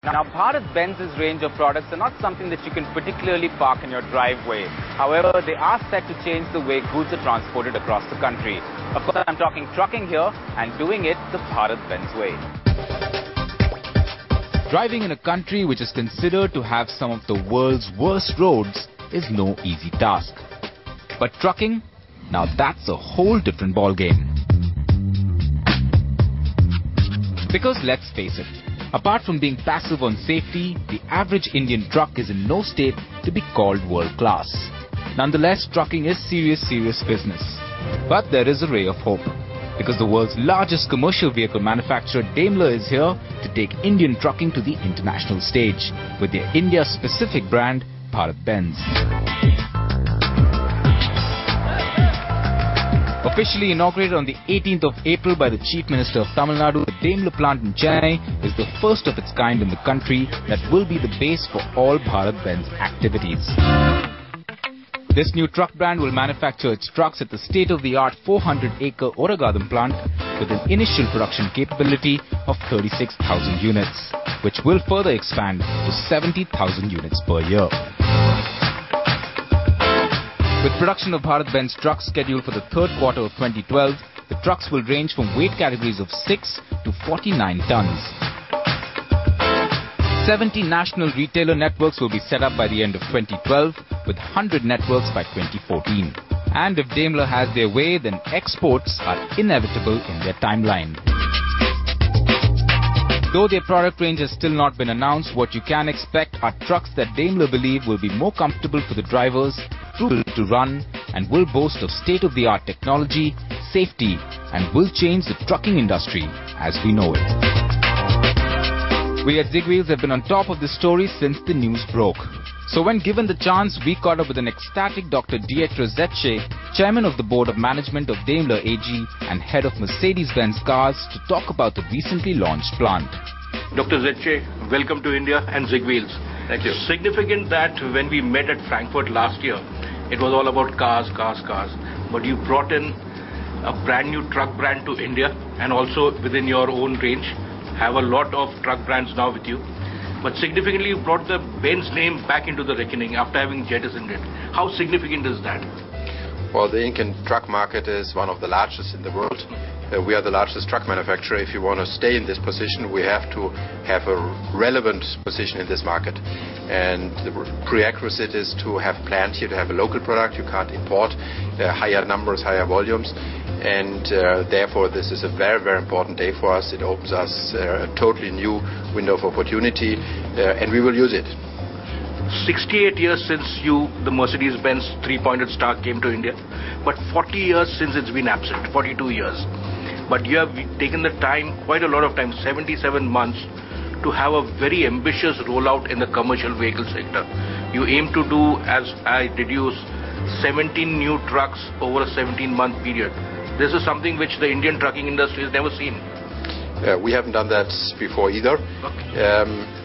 Now, BharatBenz's range of products are not something that you can particularly park in your driveway. However, they are set to change the way goods are transported across the country. Of course, I'm talking trucking here and doing it the BharatBenz way. Driving in a country which is considered to have some of the world's worst roads is no easy task. But trucking? Now that's a whole different ballgame. Because let's face it, apart from being passive on safety, the average Indian truck is in no state to be called world-class. Nonetheless, trucking is serious business. But there is a ray of hope, because the world's largest commercial vehicle manufacturer Daimler is here to take Indian trucking to the international stage with their India-specific brand BharatBenz. Officially inaugurated on the 18th of April by the Chief Minister of Tamil Nadu, the Daimler plant in Chennai is the first of its kind in the country that will be the base for all BharatBenz activities. This new truck brand will manufacture its trucks at the state-of-the-art 400-acre Oragadam plant with an initial production capability of 36,000 units, which will further expand to 70,000 units per year. With production of BharatBenz trucks scheduled for the third quarter of 2012, the trucks will range from weight categories of 6 to 49 tons. 70 national retailer networks will be set up by the end of 2012, with 100 networks by 2014. And if Daimler has their way, then exports are inevitable in their timeline. Though their product range has still not been announced, what you can expect are trucks that Daimler believe will be more comfortable for the drivers, frugal to run, and will boast of state-of-the-art technology, safety, and will change the trucking industry as we know it. We at Zigwheels have been on top of this story since the news broke. So when given the chance, we caught up with an ecstatic Dr. Zigwheels, Chairman of the Board of Management of Daimler AG and Head of Mercedes-Benz Cars, to talk about the recently launched plant. Dr. Zigwheels, welcome to India and Zigwheels. Thank you. Significant that when we met at Frankfurt last year, it was all about cars. But you brought in a brand new truck brand to India, and also within your own range, have a lot of truck brands now with you. But significantly, you brought the Benz name back into the reckoning after having jettisoned it. How significant is that? Well, the Indian truck market is one of the largest in the world. We are the largest truck manufacturer. If you want to stay in this position, we have to have a relevant position in this market. And the prerequisite is to have plant here, to have a local product. You can't import higher numbers, higher volumes. And therefore, this is a very important day for us. It opens us a totally new window of opportunity, and we will use it. 68 years since the Mercedes-Benz three-pointed star came to India, but 40 years since it's been absent, 42 years. But you have taken the time, quite a lot of time, 77 months, to have a very ambitious rollout in the commercial vehicle sector. You aim to do, as I deduce, 17 new trucks over a 17-month period. This is something which the Indian trucking industry has never seen. We haven't done that before either. Okay.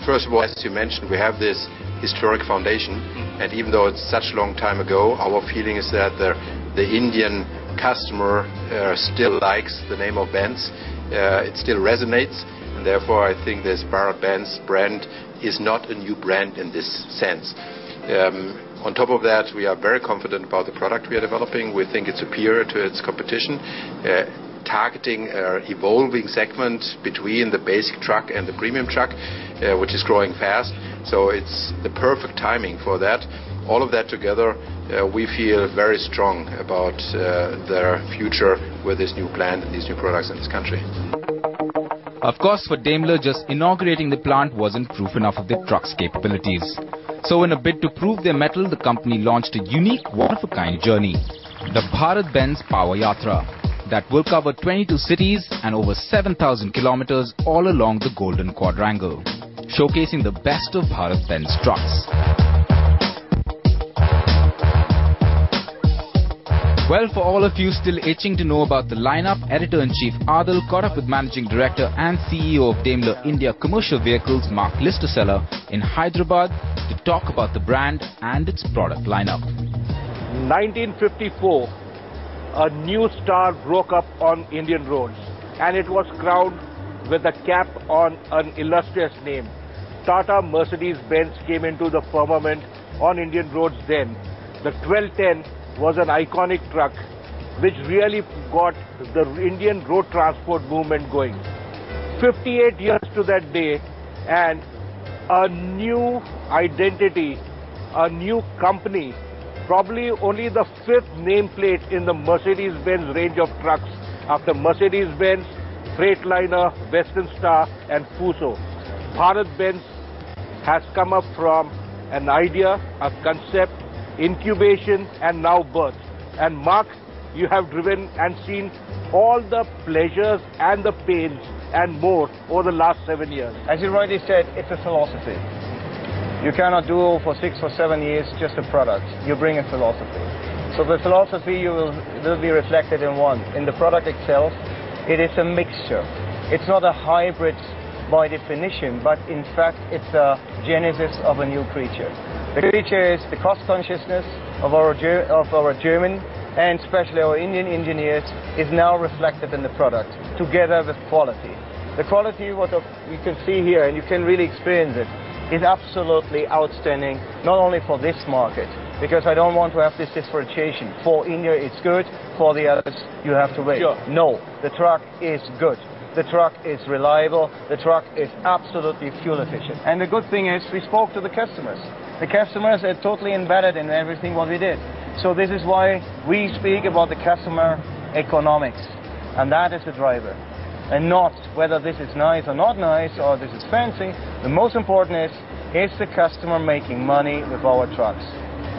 First of all, as you mentioned, we have this historic foundation, and even though it's such a long time ago, our feeling is that the Indian customer still likes the name of Benz. It still resonates, and therefore I think this BharatBenz brand is not a new brand in this sense. On top of that, we are very confident about the product we are developing. We think it's superior to its competition, targeting an evolving segment between the basic truck and the premium truck, which is growing fast. So it's the perfect timing for that. All of that together, we feel very strong about their future with this new plant and these new products in this country. Of course, for Daimler, just inaugurating the plant wasn't proof enough of their truck's capabilities. So in a bid to prove their mettle, the company launched a unique, one-of-a-kind journey, the BharatBenz Power Yatra, that will cover 22 cities and over 7,000 kilometers all along the Golden Quadrangle, showcasing the best of BharatBenz trucks. Well, for all of you still itching to know about the lineup, Editor-in-Chief Adil caught up with Managing Director and CEO of Daimler India Commercial Vehicles, Mark Listerseller, in Hyderabad to talk about the brand and its product lineup. 1954, a new star broke up on Indian roads, and it was crowned with a cap on an illustrious name. Tata Mercedes-Benz came into the firmament on Indian roads then. The 1210 was an iconic truck which really got the Indian road transport movement going. 58 years to that day, and a new identity, a new company, probably only the 5th nameplate in the Mercedes-Benz range of trucks after Mercedes-Benz, Freightliner, Western Star and Fuso. BharatBenz has come up from an idea, a concept, incubation and now birth. And Mark, you have driven and seen all the pleasures and the pains and more over the last 7 years. As you rightly said, it's a philosophy. You cannot do for 6 or 7 years just a product. You bring a philosophy. So the philosophy will be reflected in the product itself. It is a mixture. It's not a hybrid by definition, but in fact it's a genesis of a new creature. The creature is the cost consciousness of our German and especially our Indian engineers is now reflected in the product, together with quality. The quality, what you can see here, and you can really experience it, is absolutely outstanding, not only for this market, because I don't want to have this differentiation. For India it's good, for the others you have to wait. Sure. No, the truck is good. The truck is reliable, the truck is absolutely fuel efficient. And the good thing is we spoke to the customers. The customers are totally embedded in everything what we did. So this is why we speak about the customer economics. And that is the driver. And not whether this is nice or not nice or this is fancy. The most important is the customer making money with our trucks.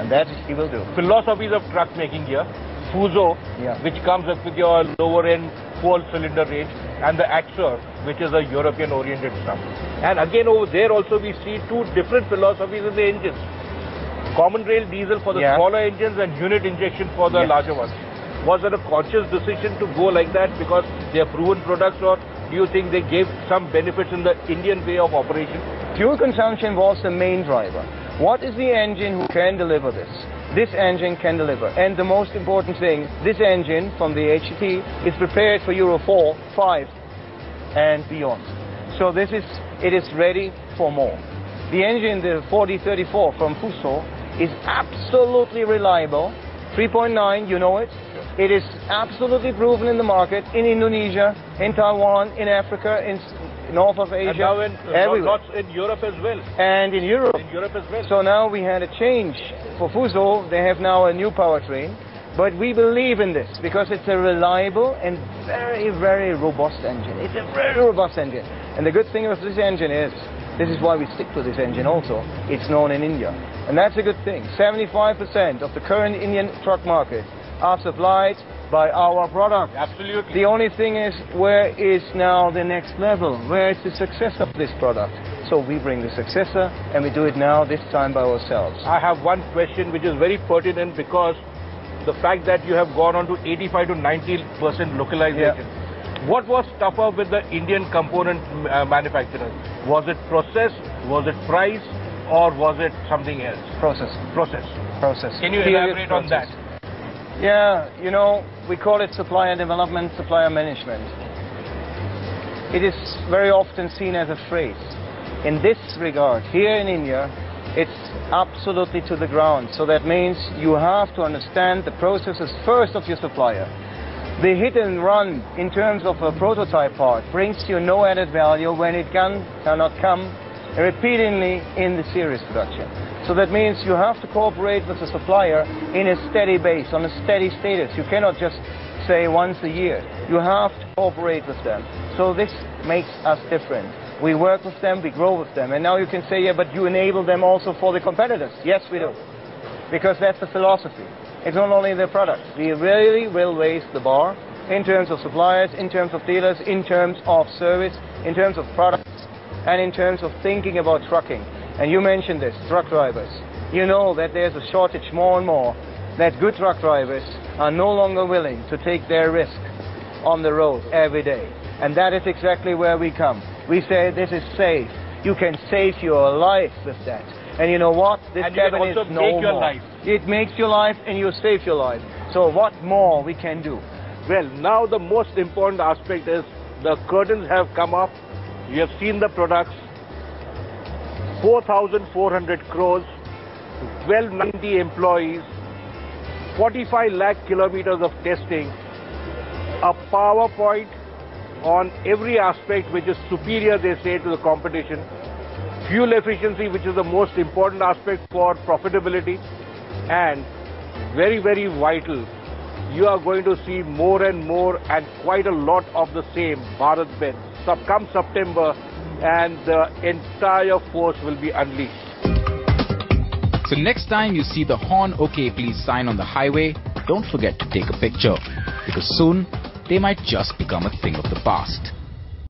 And that he will do. Philosophies of truck making here. Fuso, which comes up with your lower end 4-cylinder range, and the Axor, which is a European oriented stuff. And again over there also we see two different philosophies in the engines. Common rail diesel for the smaller engines and unit injection for the larger ones. Was it a conscious decision to go like that because they are proven products, or do you think they gave some benefits in the Indian way of operation? Fuel consumption was the main driver. What is the engine who can deliver this? This engine can deliver. And the most important thing, this engine from the HT is prepared for Euro 4, 5 and beyond. So it is ready for more. The engine, the 4034 from Fuso, is absolutely reliable. 3.9, you know it. It is absolutely proven in the market, in Indonesia, in Taiwan, in Africa, in north of Asia, and now everywhere. Lots in Europe as well. And in Europe. In Europe as well. So now we had a change. For Fuso, they have now a new powertrain. But we believe in this because it's a reliable and very, very robust engine. It's a very robust engine. And the good thing with this engine is, this is why we stick to this engine also, it's known in India. And that's a good thing. 75% of the current Indian truck market are supplied by our product. Absolutely. The only thing is, where is now the next level? Where is the success of this product? So we bring the successor and we do it now, this time by ourselves. I have one question which is very pertinent, because the fact that you have gone on to 85 to 90% localization. What was tougher with the Indian component manufacturers? Was it process, was it price, or was it something else? Process. Can you elaborate on that? Yeah, you know, we call it supplier development, supplier management. It is very often seen as a phrase. In this regard, here in India, it's absolutely to the ground. So that means you have to understand the processes first of your supplier. The hit and run in terms of a prototype part brings you no added value when it cannot come repeatedly in the series production. So that means you have to cooperate with the supplier in a steady base, on a steady status. You cannot just say once a year. You have to cooperate with them. So this makes us different. We work with them, we grow with them. And now you can say, yeah, but you enable them also for the competitors. Yes, we do. Because that's the philosophy. It's not only the product. We really will raise the bar in terms of suppliers, in terms of dealers, in terms of service, in terms of products, and in terms of thinking about trucking. And you mentioned this, truck drivers. You know that there's a shortage more and more, that good truck drivers are no longer willing to take their risk on the road every day. And that is exactly where we come. We say this is safe. You can save your life with that. And you know what? This cabin is no more. Life. It makes your life and you save your life. So what more we can do? Well, now the most important aspect is the curtains have come up. You have seen the products. 4,400 crores, 1290 employees, 45 lakh kilometers of testing, a PowerPoint on every aspect which is superior, they say, to the competition, fuel efficiency, which is the most important aspect for profitability, and very, very vital, you are going to see more and more and quite a lot of the same BharatBenz. Come September, and the entire force will be unleashed. So next time you see the horn "OK Please" sign on the highway, don't forget to take a picture, because soon they might just become a thing of the past.